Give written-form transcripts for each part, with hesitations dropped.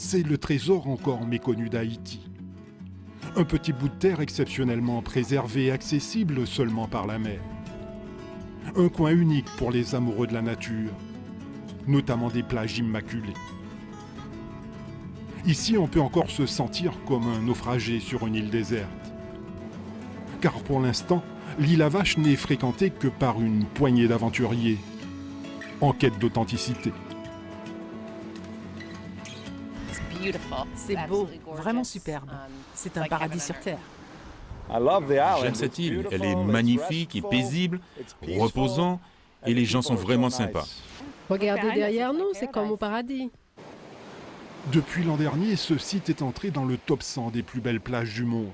c'est le trésor encore méconnu d'Haïti. Un petit bout de terre exceptionnellement préservé et accessible seulement par la mer. Un coin unique pour les amoureux de la nature, notamment des plages immaculées. Ici, on peut encore se sentir comme un naufragé sur une île déserte. Car pour l'instant, l'île à Vache n'est fréquentée que par une poignée d'aventuriers en quête d'authenticité. C'est beau, vraiment superbe. C'est un paradis sur Terre. J'aime cette île, elle est magnifique et paisible, reposant, et les gens sont vraiment sympas. Regardez derrière nous, c'est comme au paradis. Depuis l'an dernier, ce site est entré dans le top 100 des plus belles plages du monde.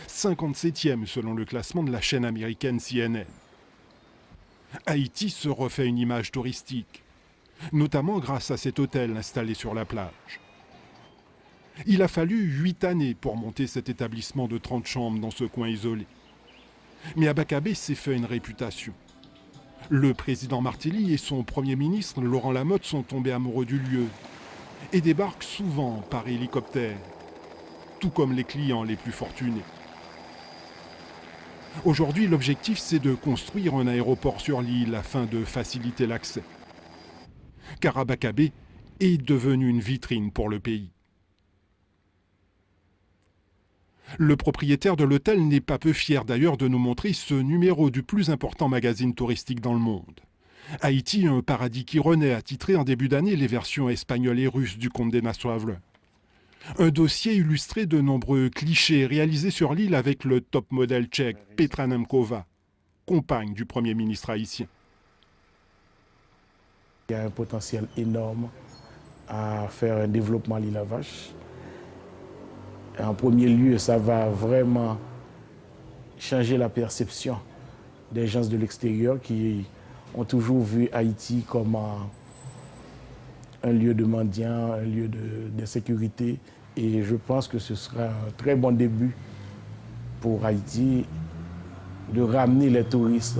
57e selon le classement de la chaîne américaine CNN. Haïti se refait une image touristique, notamment grâce à cet hôtel installé sur la plage. Il a fallu 8 années pour monter cet établissement de 30 chambres dans ce coin isolé. Mais Abakabé s'est fait une réputation. Le président Martelly et son premier ministre, Laurent Lamotte, sont tombés amoureux du lieu et débarquent souvent par hélicoptère, tout comme les clients les plus fortunés. Aujourd'hui, l'objectif, c'est de construire un aéroport sur l'île afin de faciliter l'accès. Car Abakabé est devenu une vitrine pour le pays. Le propriétaire de l'hôtel n'est pas peu fier d'ailleurs de nous montrer ce numéro du plus important magazine touristique dans le monde. Haïti, un paradis qui renaît, a titré en début d'année les versions espagnoles et russes du Condé Nast Traveler. Un dossier illustré de nombreux clichés réalisés sur l'île avec le top modèle tchèque Petra Nemcová, compagne du Premier ministre haïtien. Il y a un potentiel énorme à faire un développement à l'île à Vache. En premier lieu, ça va vraiment changer la perception des gens de l'extérieur qui ont toujours vu Haïti comme un lieu de mendiants, un lieu d'insécurité. Et je pense que ce sera un très bon début pour Haïti de ramener les touristes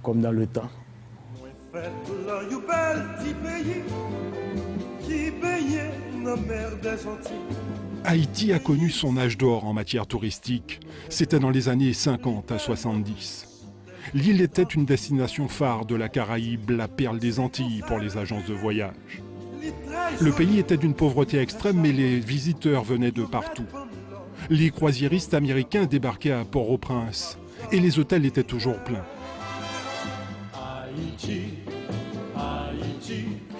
comme dans le temps. Haïti a connu son âge d'or en matière touristique. C'était dans les années 50 à 70. L'île était une destination phare de la Caraïbe, la perle des Antilles pour les agences de voyage. Le pays était d'une pauvreté extrême, mais les visiteurs venaient de partout. Les croisiéristes américains débarquaient à Port-au-Prince et les hôtels étaient toujours pleins.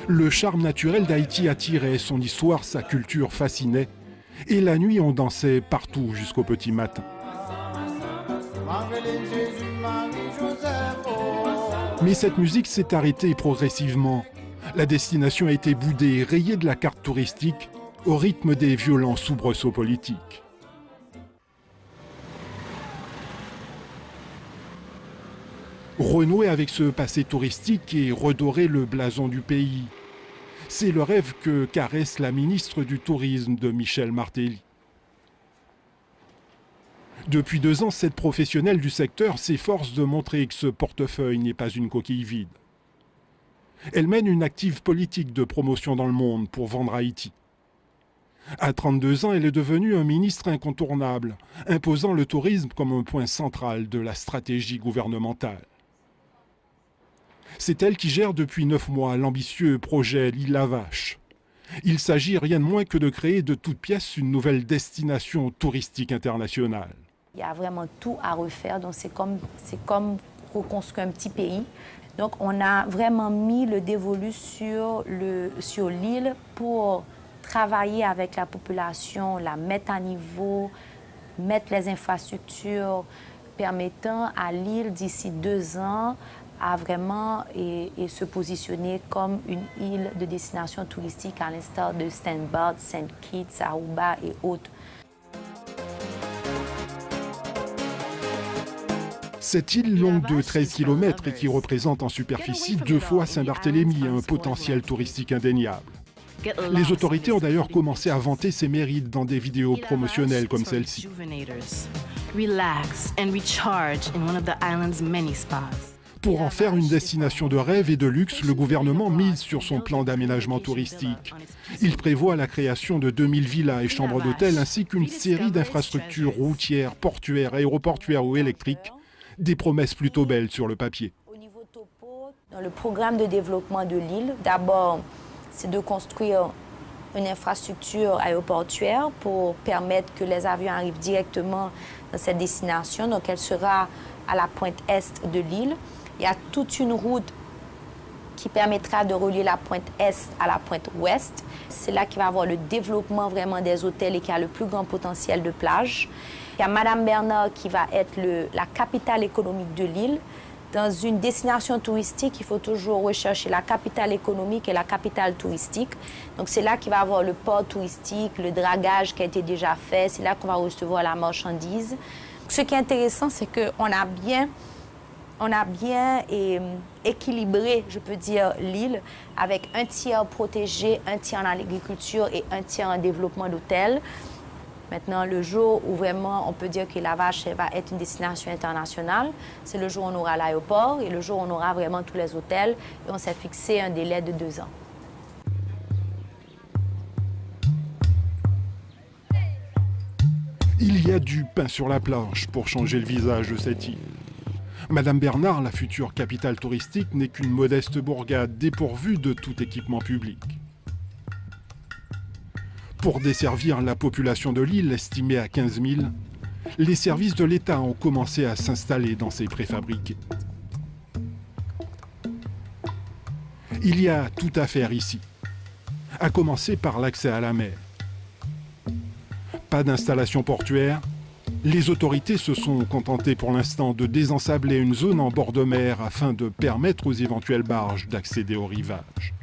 Le charme naturel d'Haïti attirait, son histoire, sa culture fascinait. Et la nuit, on dansait partout jusqu'au petit matin. Mais cette musique s'est arrêtée progressivement. La destination a été boudée et rayée de la carte touristique au rythme des violents soubresauts politiques. Renouer avec ce passé touristique et redorer le blason du pays. C'est le rêve que caresse la ministre du Tourisme de Michel Martelly. Depuis 2 ans, cette professionnelle du secteur s'efforce de montrer que ce portefeuille n'est pas une coquille vide. Elle mène une active politique de promotion dans le monde pour vendre Haïti. À 32 ans, elle est devenue un ministre incontournable, imposant le tourisme comme un point central de la stratégie gouvernementale. C'est elle qui gère depuis 9 mois l'ambitieux projet L'île à Vache. Il s'agit rien de moins que de créer de toutes pièces une nouvelle destination touristique internationale. Il y a vraiment tout à refaire, donc c'est comme reconstruire un petit pays. Donc on a vraiment mis le dévolu sur l'île pour travailler avec la population, la mettre à niveau, mettre les infrastructures permettant à l'île d'ici 2 ans à vraiment se positionner comme une île de destination touristique à l'instar de St. Barth, St. Kitts, Aruba et autres. Cette île longue de 13 km et qui représente en superficie 2 fois Saint-Barthélemy a un potentiel touristique indéniable. Les autorités ont d'ailleurs commencé à vanter ses mérites dans des vidéos promotionnelles comme celle-ci. Pour en faire une destination de rêve et de luxe, le gouvernement mise sur son plan d'aménagement touristique. Il prévoit la création de 2000 villas et chambres d'hôtel ainsi qu'une série d'infrastructures routières, portuaires, aéroportuaires ou électriques. Des promesses plutôt belles sur le papier. Dans le programme de développement de l'île, d'abord, c'est de construire une infrastructure aéroportuaire pour permettre que les avions arrivent directement dans cette destination. Donc, elle sera à la pointe est de l'île. Il y a toute une route qui permettra de relier la pointe est à la pointe ouest. C'est là qu'il va y avoir le développement vraiment des hôtels et qui a le plus grand potentiel de plage. Il y a Madame Bernard qui va être la capitale économique de l'île. Dans une destination touristique, il faut toujours rechercher la capitale économique et la capitale touristique. Donc, c'est là qu'il va y avoir le port touristique, le dragage qui a été déjà fait. C'est là qu'on va recevoir la marchandise. Ce qui est intéressant, c'est qu'on a bien équilibré, je peux dire, l'île avec un tiers protégé, un tiers en agriculture et un tiers en développement d'hôtels. Maintenant, le jour où vraiment on peut dire que la Vache va être une destination internationale, c'est le jour où on aura l'aéroport et le jour où on aura vraiment tous les hôtels. Et on s'est fixé un délai de 2 ans. Il y a du pain sur la planche pour changer le visage de cette île. Madame Bernard, la future capitale touristique, n'est qu'une modeste bourgade dépourvue de tout équipement public. Pour desservir la population de l'île, estimée à 15 000, les services de l'État ont commencé à s'installer dans ces préfabriqués. Il y a tout à faire ici, à commencer par l'accès à la mer. Pas d'installation portuaire, les autorités se sont contentées pour l'instant de désensabler une zone en bord de mer afin de permettre aux éventuelles barges d'accéder au rivage.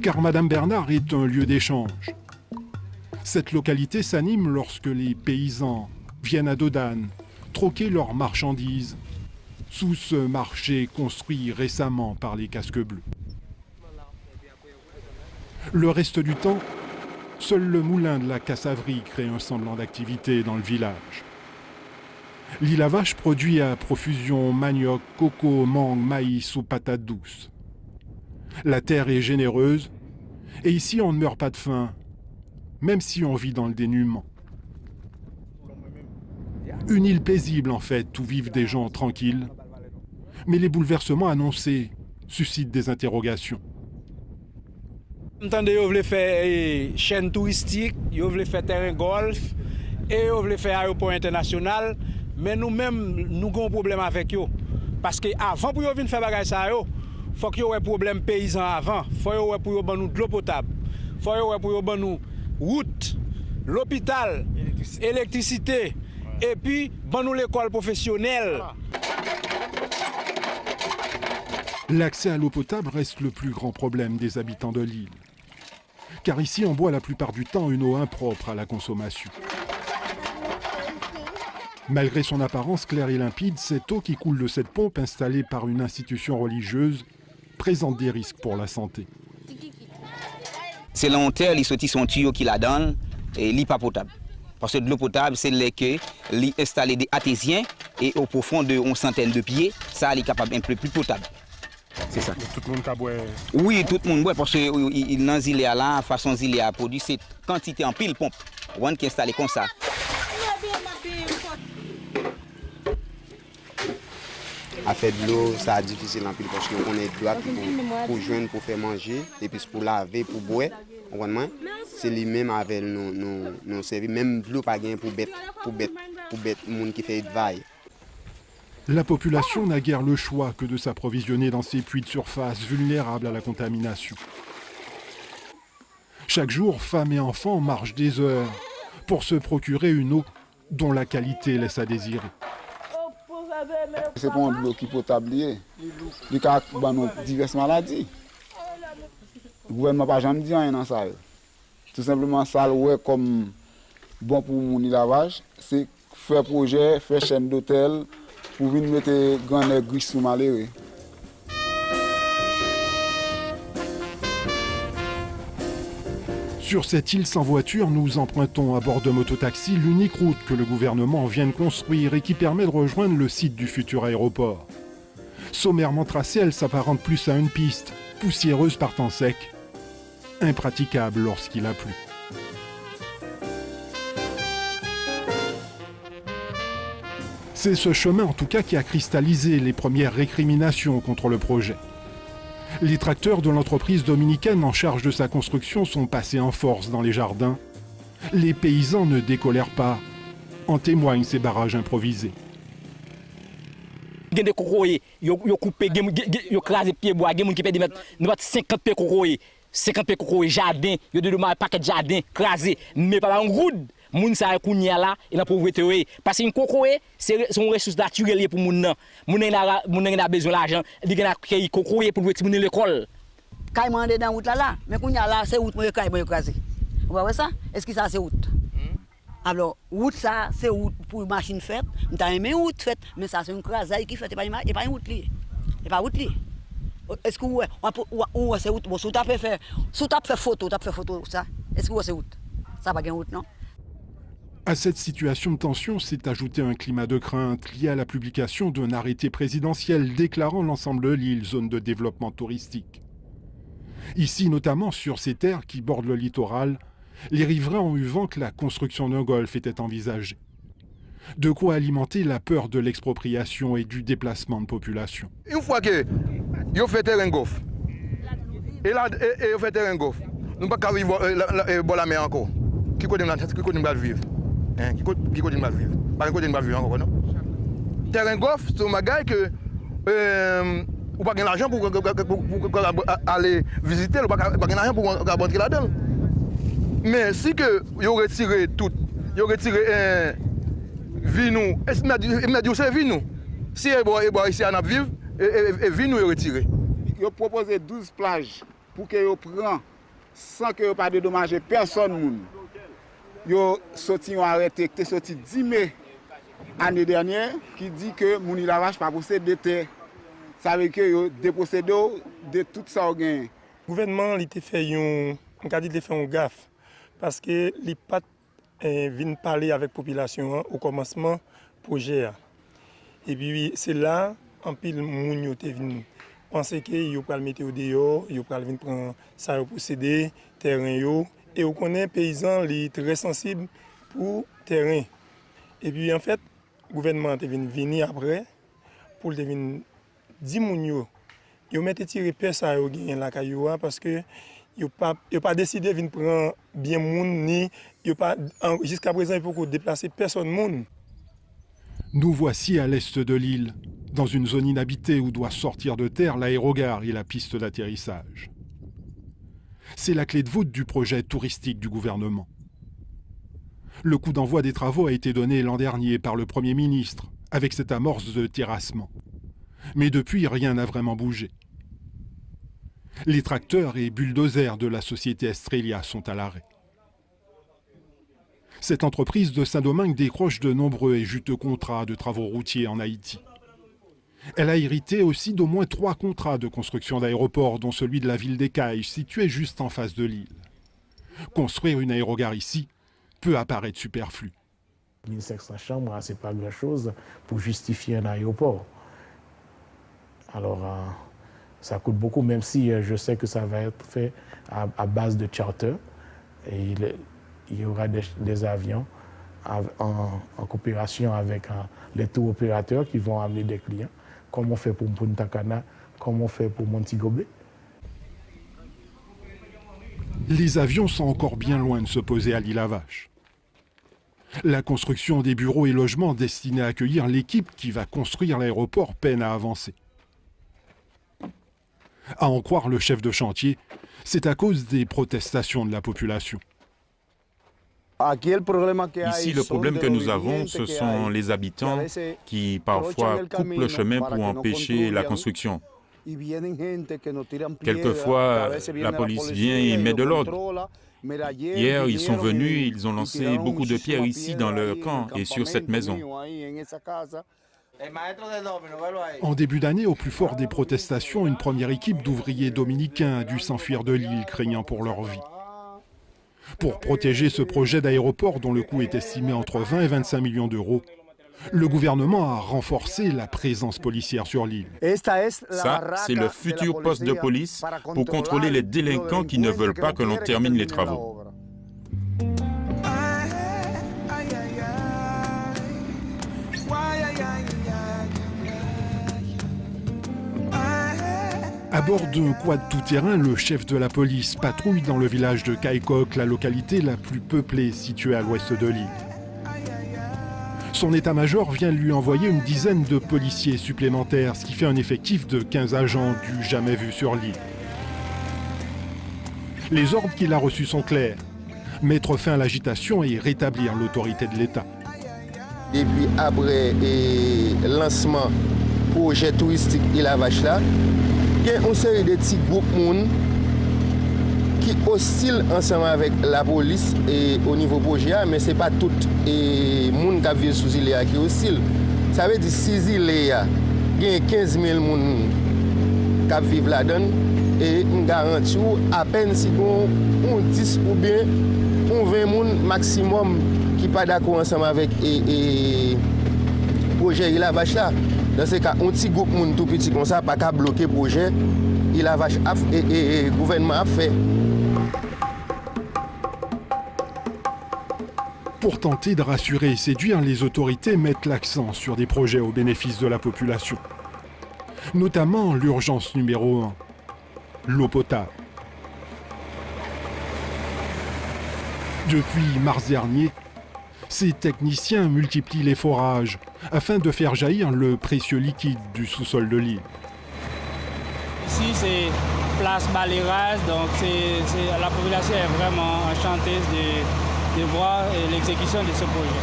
Car Madame Bernard est un lieu d'échange. Cette localité s'anime lorsque les paysans viennent à Dodane troquer leurs marchandises sous ce marché construit récemment par les casques bleus. Le reste du temps, seul le moulin de la Cassavrie crée un semblant d'activité dans le village. L'île à Vache produit à profusion manioc, coco, mangue, maïs ou patates douces. La terre est généreuse, et ici on ne meurt pas de faim, même si on vit dans le dénuement. Une île paisible en fait, où vivent des gens tranquilles, mais les bouleversements annoncés suscitent des interrogations. Entendez, vous voulez faire chaîne touristique, vous voulez faire terrain golf, et vous voulez faire aéroport international, mais nous-mêmes, nous avons un problème avec eux. Parce qu'avant, pour venir faire bagage ça, il faut qu'il y ait un problème paysan avant. Il faut qu'il y ait de l'eau potable. Il faut qu'il y ait de route, l'hôpital, électricité. Et puis, l'école professionnelle. L'accès à l'eau potable reste le plus grand problème des habitants de l'île. Car ici, on boit la plupart du temps une eau impropre à la consommation. Malgré son apparence claire et limpide, cette eau qui coule de cette pompe installée par une institution religieuse présente des risques pour la santé. C'est l'enterre, il sortit son tuyau qui la donne et l'eau pas potable. Parce que de l'eau potable, c'est que l'eau installé des artésiens et au profond de 1 centaine de pieds, ça est capable un peu plus potable. C'est ça. Tout le monde peut boire? Oui, tout le monde boit parce que dans les îles là, la façon dont il a produit, c'est quantité en pile pompe. On qui est installé comme ça. À faire de l'eau, ça est difficile en pile parce qu'on est droit pour joindre, pour faire manger, et puis pour laver, pour boire. C'est lui-même avec nos services, même de l'eau pas gain pour bête, monde qui fait vaille. La population n'a guère le choix que de s'approvisionner dans ces puits de surface vulnérables à la contamination. Chaque jour, femmes et enfants marchent des heures pour se procurer une eau dont la qualité laisse à désirer. C'est pas un eau qui potable, il y a diverses maladies. Le gouvernement n'a pas jamais dit rien dans ça. Tout simplement, ça, comme bon pour mon lavage, c'est faire projet, faire chaîne d'hôtel, pour venir mettre grand air gris sous malheureux. Sur cette île sans voiture, nous empruntons à bord de mototaxi l'unique route que le gouvernement vient de construire et qui permet de rejoindre le site du futur aéroport. Sommairement tracée, elle s'apparente plus à une piste, poussiéreuse par temps sec, impraticable lorsqu'il a plu. C'est ce chemin en tout cas qui a cristallisé les premières récriminations contre le projet. Les tracteurs de l'entreprise dominicaine en charge de sa construction sont passés en force dans les jardins. Les paysans ne décolèrent pas. En témoignent ces barrages improvisés. Il y a des cocoyers, ils ont coupé, ils ont crasé pieds bois, il y a des gens qui perdent 50 pieds cocoyers, 50 pieds cocoyers, jardin, il y a des paquets de jardin crasés, mais pas en route. Moun sa kounya là et la pauvreté parce que une cocoye c'est une ressource naturelle pour moun nan. Moun a besoin d'argent, il a créé cocoye pour mettre moun l'école. Kay mandé dans route là mais kounya là c'est route moi kay moi écraser. Vous voyez ça? Est-ce que ça c'est route? Alors route ça c'est route pour machine faite, on t'a aimé route faite mais ça c'est une crasaille qui fait et pas une route li. Et pas route li. Est-ce que on c'est route bon sous t'a fait photo ça. Est-ce que c'est route? Ça pas gain route non? À cette situation de tension s'est ajouté un climat de crainte lié à la publication d'un arrêté présidentiel déclarant l'ensemble de l'île zone de développement touristique. Ici, notamment sur ces terres qui bordent le littoral, les riverains ont eu vent que la construction d'un golfe était envisagée. De quoi alimenter la peur de l'expropriation et du déplacement de population. Une fois que vous faites un golfe, et vous faites un golfe, nous ne pouvons pas vivre la mer encore. Qui côté de vivre? Qui côté de mal vivre? Pas un côté de mal vivre encore, non? Terrain golf, c'est un bagage que vous n'avez pas l'argent pour aller visiter, vous n'avez pas l'argent pour rentrer là-dedans. Mais si vous retirez tout, vous retirez vie nous, c'est vie nous. Si vous ici à vivre, vie nous retirez. Vous proposez 12 plages pour que vous preniez sans que vous ne dédommagez personne. Yo sorti arrêté qui est sorti 10 mai année dernière qui dit que mon lavage pas possède de terre. Ça veut dire que yo dépossédé de tout ça au gain. Le gouvernement il fait un gaffe parce que les pas viennent parler avec la population au commencement projet. Et puis c'est là en pile moun yo te vinn penser que yo pral mettre au dehors, yo pral vinn prendre ça pour céder terrain yo. Et on connaît paysans les très sensibles pour terrain. Et puis en fait, le gouvernement est venu après pour venir dire moun yo mette tirer personne au gain la cailloua parce que yo pas décidé de prendre bien moun ni jusqu'à présent il faut qu'on déplacer personne moun. Nous voici à l'est de l'île, dans une zone inhabitée où doit sortir de terre l'aérogare et la piste d'atterrissage. C'est la clé de voûte du projet touristique du gouvernement. Le coup d'envoi des travaux a été donné l'an dernier par le Premier ministre, avec cette amorce de terrassement. Mais depuis, rien n'a vraiment bougé. Les tracteurs et bulldozers de la société Estrella sont à l'arrêt. Cette entreprise de Saint-Domingue décroche de nombreux et juteux contrats de travaux routiers en Haïti. Elle a hérité aussi d'au moins 3 contrats de construction d'aéroports, dont celui de la ville d'Écailles, située juste en face de l'île. Construire une aérogare ici peut apparaître superflu. 1500 chambres, ce n'est pas grand-chose pour justifier un aéroport. Alors, ça coûte beaucoup, même si je sais que ça va être fait à base de charter. Et il y aura des avions en coopération avec les tours opérateurs qui vont amener des clients. Comme on fait pour Punta Cana, comme on fait pour Montego Bay. Les avions sont encore bien loin de se poser à l'île à Vache. La construction des bureaux et logements destinés à accueillir l'équipe qui va construire l'aéroport peine à avancer. À en croire le chef de chantier, c'est à cause des protestations de la population. Ici, le problème que nous avons, ce sont les habitants qui parfois coupent le chemin pour empêcher la construction. Quelquefois, la police vient et met de l'ordre. Hier, ils sont venus, ils ont lancé beaucoup de pierres ici dans leur camp et sur cette maison. En début d'année, au plus fort des protestations, une première équipe d'ouvriers dominicains a dû s'enfuir de l'île, craignant pour leur vie. Pour protéger ce projet d'aéroport dont le coût est estimé entre 20 et 25 millions d'euros, le gouvernement a renforcé la présence policière sur l'île. Ça, c'est le futur poste de police pour contrôler les délinquants qui ne veulent pas que l'on termine les travaux. À bord d'un quad tout-terrain, le chef de la police patrouille dans le village de Kaikok, la localité la plus peuplée située à l'ouest de l'île. Son état-major vient lui envoyer une dizaine de policiers supplémentaires, ce qui fait un effectif de 15 agents du jamais vu sur l'île. Les ordres qu'il a reçus sont clairs. Mettre fin à l'agitation et rétablir l'autorité de l'État. Et puis après le lancement projet touristique Île à Vache là, il y a une série de petits groupes qui oscillent ensemble avec la police et au niveau projet, mais ce n'est pas tout le monde qui vit sous l'île qui oscille. Ça veut dire 6 îles, il y a 15 000 personnes qui vivent là-dedans et on garantit à peine si on 10 ou bien on 20 personnes maximum qui ne sont pas d'accord ensemble avec le projet Île à Vache là. Dans ce cas, un petit groupe tout petit comme ça, pas qu'à bloquer le projet, Île à Vache et le gouvernement a fait. Pour tenter de rassurer et séduire, les autorités mettent l'accent sur des projets au bénéfice de la population. Notamment l'urgence numéro 1, l'eau potable. Depuis mars dernier, ces techniciens multiplient les forages afin de faire jaillir le précieux liquide du sous-sol de l'île. Ici, c'est place Baléraz, donc la population est vraiment enchantée de voir l'exécution de ce projet.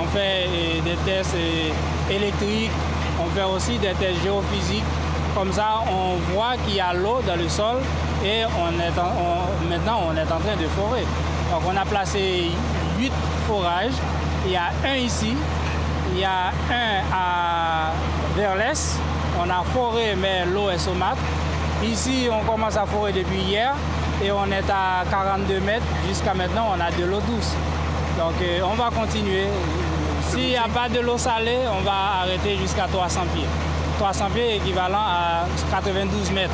On fait des tests électriques, on fait aussi des tests géophysiques. Comme ça, on voit qu'il y a l'eau dans le sol et maintenant on est en train de forer. Donc on a placé 8 forages. Il y a un ici, il y a un vers l'est. On a foré, mais l'eau est saumâtre. Ici, on commence à forer depuis hier et on est à 42 mètres. Jusqu'à maintenant, on a de l'eau douce. Donc on va continuer. S'il n'y a pas de l'eau salée, on va arrêter jusqu'à 300 pieds. 300 pieds équivalent à 92 mètres.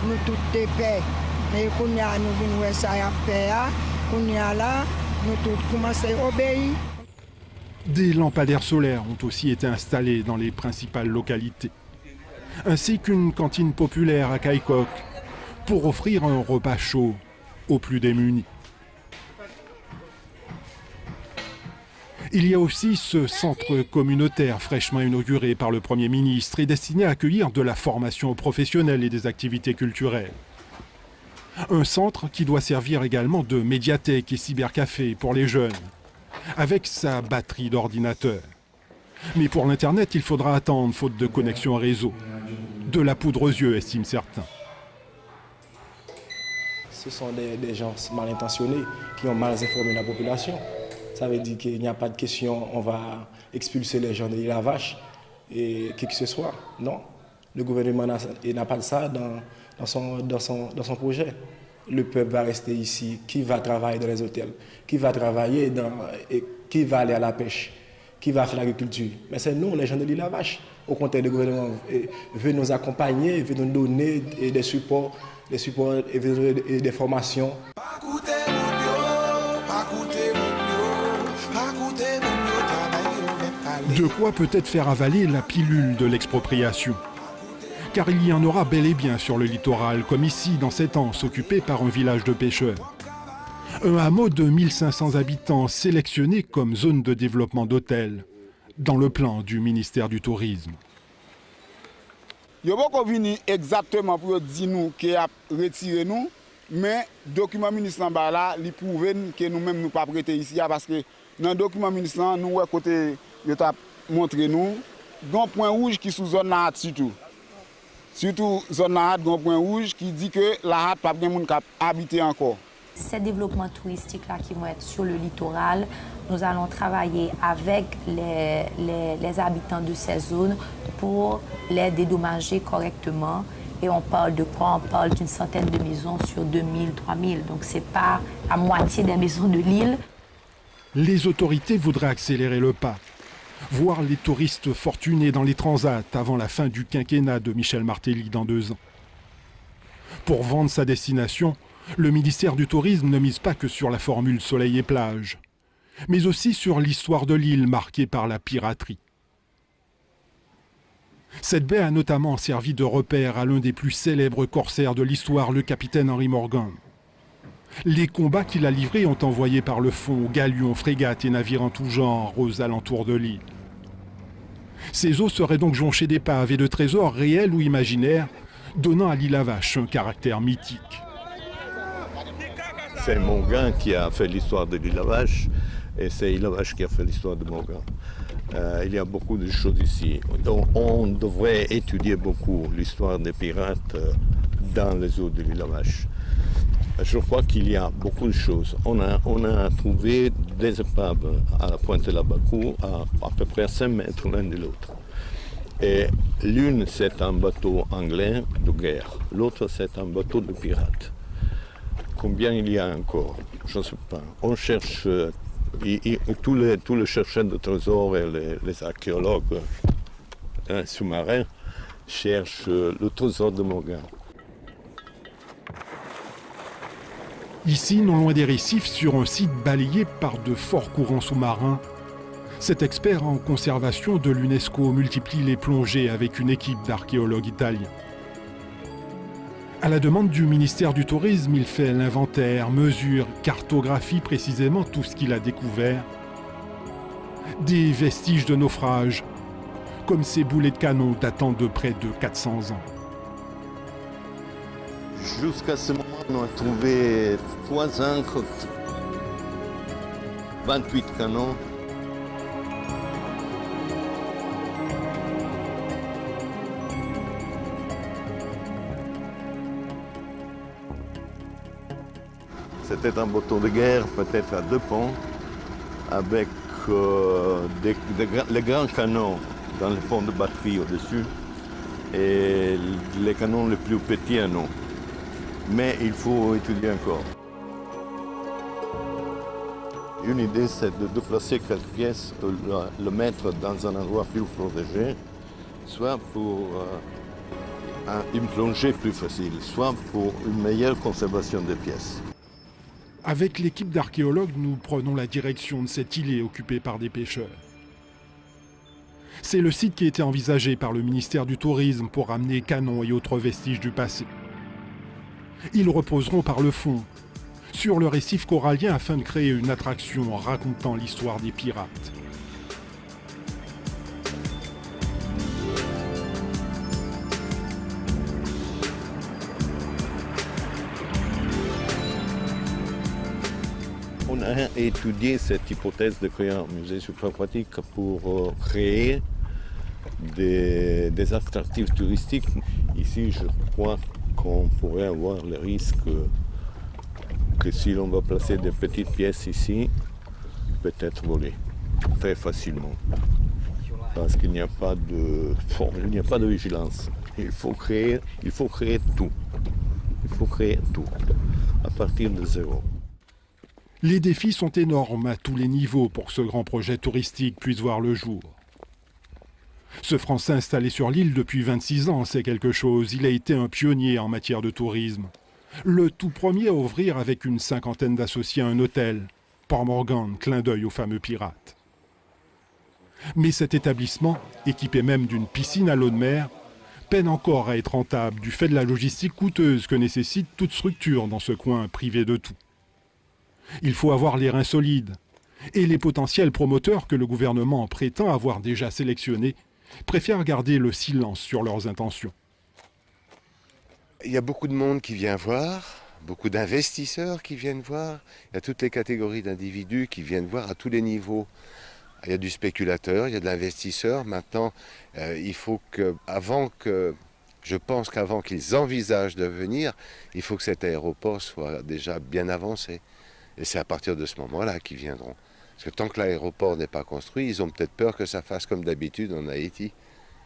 Nous tous des paix. Mais quand nous venons ça à paix, quand nous là, nous tous commençons à obéir. Des lampadaires solaires ont aussi été installés dans les principales localités, ainsi qu'une cantine populaire à Kaikok pour offrir un repas chaud aux plus démunis. Il y a aussi ce centre communautaire fraîchement inauguré par le Premier ministre et destiné à accueillir de la formation professionnelle et des activités culturelles. Un centre qui doit servir également de médiathèque et cybercafé pour les jeunes, avec sa batterie d'ordinateurs. Mais pour l'Internet, il faudra attendre, faute de connexion réseau. De la poudre aux yeux, estiment certains. Ce sont des gens mal intentionnés qui ont mal informé la population. Ça veut dire qu'il n'y a pas de question, on va expulser les gens de l'Île à Vache et qui que ce soit. Non, le gouvernement n'a pas de ça dans son projet. Le peuple va rester ici, qui va travailler dans les hôtels, qui va travailler qui va aller à la pêche, qui va faire l'agriculture. Mais c'est nous, les gens de l'Île à Vache. Au contraire, le gouvernement veut nous accompagner, veut nous donner des supports et des formations. De quoi peut-être faire avaler la pilule de l'expropriation. Car il y en aura bel et bien sur le littoral, comme ici, dans cette anse occupée par un village de pêcheurs. Un hameau de 1500 habitants sélectionné comme zone de développement d'hôtels, dans le plan du ministère du Tourisme. Il n'y a pas venu exactement pour dire nous qu'il a retiré nous, mais le document ministre là, il prouve que nous-mêmes nous pas prêter ici parce que dans le document ministre, nous côté il a montré nous un point rouge qui est sous zone là surtout. Surtout zone là, un point rouge qui dit que la hâte pas bien monde habiter encore. Ces développements touristiques-là qui vont être sur le littoral, nous allons travailler avec les habitants de ces zones pour les dédommager correctement Et on parle de quoi? On parle d'une centaine de maisons sur 2000, 3000. Donc c'est pas la moitié des maisons de l'île. Les autorités voudraient accélérer le pas, voir les touristes fortunés dans les transats avant la fin du quinquennat de Michel Martelly dans 2 ans. Pour vendre sa destination, le ministère du Tourisme ne mise pas que sur la formule soleil et plage, mais aussi sur l'histoire de l'île marquée par la piraterie. Cette baie a notamment servi de repère à l'un des plus célèbres corsaires de l'histoire, le capitaine Henry Morgan. Les combats qu'il a livrés ont envoyé par le fond galions, frégates et navires en tout genre aux alentours de l'île. Ces eaux seraient donc jonchées d'épaves et de trésors réels ou imaginaires, donnant à l'île à Vache un caractère mythique. C'est Morgan qui a fait l'histoire de l'île à Vache et c'est l'île à Vache qui a fait l'histoire de Morgan. Il y a beaucoup de choses ici. Donc, on devrait étudier beaucoup l'histoire des pirates dans les eaux de l'île à Vache. Je crois qu'il y a beaucoup de choses. On a trouvé des épaves à la pointe de la Bakou à peu près 5 mètres l'un de l'autre. Et l'une, c'est un bateau anglais de guerre. L'autre, c'est un bateau de pirates. Combien il y a encore? Je ne sais pas. On cherche, tous les chercheurs de trésors et les archéologues sous-marins cherchent le trésor de Morgan. Ici, non loin des récifs, sur un site balayé par de forts courants sous-marins, cet expert en conservation de l'UNESCO multiplie les plongées avec une équipe d'archéologues italiens. À la demande du ministère du Tourisme, il fait l'inventaire, mesure, cartographie précisément tout ce qu'il a découvert. Des vestiges de naufrage, comme ces boulets de canon datant de près de 400 ans. Jusqu'à ce moment, on a trouvé 3 ancres, 28 canons. C'était un bateau de guerre, peut-être à 2 ponts, avec les grands canons dans les ponts de batterie au-dessus et les canons les plus petits à nous. Mais il faut étudier encore. Une idée, c'est de déplacer quelques pièces, le mettre dans un endroit plus protégé, soit pour une plongée plus facile, soit pour une meilleure conservation des pièces. Avec l'équipe d'archéologues, nous prenons la direction de cet îlet occupé par des pêcheurs. C'est le site qui a été envisagé par le ministère du Tourisme pour ramener canons et autres vestiges du passé. Ils reposeront par le fond, sur le récif corallien afin de créer une attraction racontant l'histoire des pirates. On a étudié cette hypothèse de créer un musée subaquatique pour créer des attractifs touristiques. Ici, je crois qu'on pourrait avoir le risque que si l'on va placer des petites pièces ici, peut-être voler très facilement. Parce qu'il n'y a pas de vigilance. Il faut créer tout. Il faut créer tout, à partir de zéro. Les défis sont énormes à tous les niveaux pour que ce grand projet touristique puisse voir le jour. Ce Français installé sur l'île depuis 26 ans sait quelque chose. Il a été un pionnier en matière de tourisme. Le tout premier à ouvrir avec une 50aine d'associés un hôtel, Port Morgan, clin d'œil aux fameux pirates. Mais cet établissement, équipé même d'une piscine à l'eau de mer, peine encore à être rentable du fait de la logistique coûteuse que nécessite toute structure dans ce coin privé de tout. Il faut avoir les reins solides. Et les potentiels promoteurs que le gouvernement prétend avoir déjà sélectionnés préfèrent garder le silence sur leurs intentions. Il y a beaucoup de monde qui vient voir, beaucoup d'investisseurs qui viennent voir. Il y a toutes les catégories d'individus qui viennent voir à tous les niveaux. Il y a du spéculateur, il y a de l'investisseur. Maintenant, il faut je pense qu'avant qu'ils envisagent de venir, il faut que cet aéroport soit déjà bien avancé. Et c'est à partir de ce moment-là qu'ils viendront. Parce que tant que l'aéroport n'est pas construit, ils ont peut-être peur que ça fasse comme d'habitude en Haïti.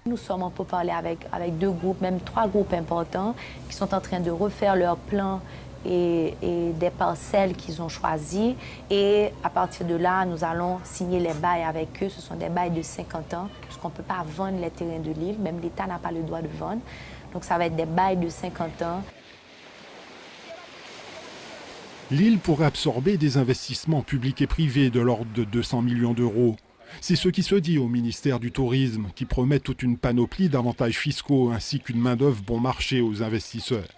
Nous sommes en pourparlers avec 2 groupes, même 3 groupes importants qui sont en train de refaire leur plan et des parcelles qu'ils ont choisies. Et à partir de là, nous allons signer les bails avec eux. Ce sont des bails de 50 ans, puisqu'on ne peut pas vendre les terrains de l'île. Même l'État n'a pas le droit de vendre. Donc ça va être des bails de 50 ans. L'île pourrait absorber des investissements publics et privés de l'ordre de 200 millions d'euros. C'est ce qui se dit au ministère du Tourisme, qui promet toute une panoplie d'avantages fiscaux ainsi qu'une main-d'œuvre bon marché aux investisseurs.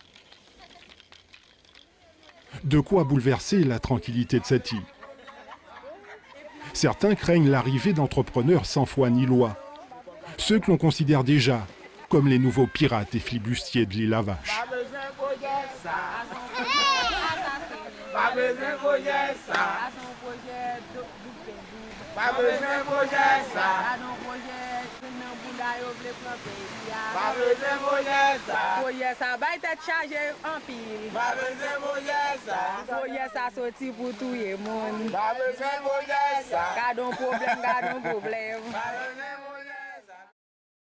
De quoi bouleverser la tranquillité de cette île. Certains craignent l'arrivée d'entrepreneurs sans foi ni loi, ceux que l'on considère déjà comme les nouveaux pirates et flibustiers de l'île La Vache. Gardons problème.